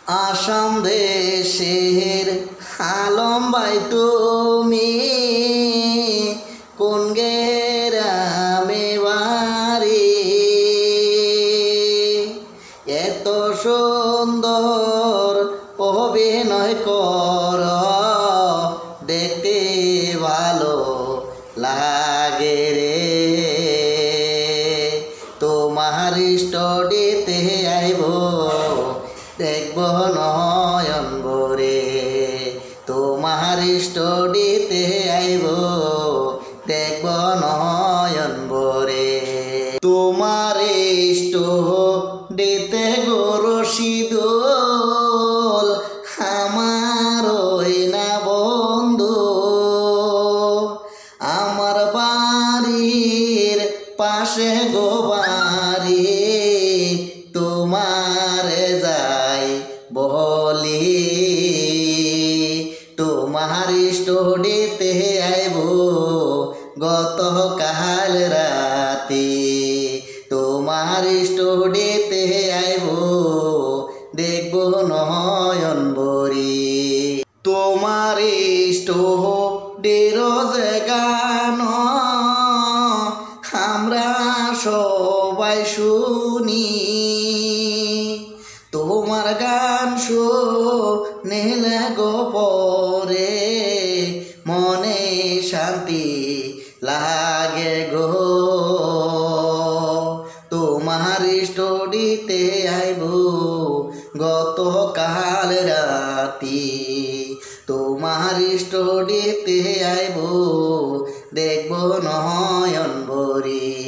আসাম দেশের আলম ভাই তুমি কোন গ্রামে বাড়ি? এত সুন্দর অভিনয় কর, দেখতে ভালো লাগে রে। তোমার স্টডিতে আইব, দেখব নয়ন ভরে। তোমার স্টডিতে আইব, দেখব নয়ন ভরে। তোমার স্টডিতে রশিদুল আমার ওই না বন্ধু। আমার বাড়ির পাশে গো বাড়ি, তোমার যাই বলি। তোমার স্টডিতে আইব গতকাল রাতে। তোমার স্টডিতে আইব, দেখব নয়ন ভরি। তোমার স্টডির যে গান আমরা সবাই শুনি। তোমার গান শুনিলে গো পরে মনে শান্তি লাগে গো। তোমার স্টডিতে আইব গতকাল রাতি। তোমার স্টডিতে আইব, দেখব নয়ন ভরি।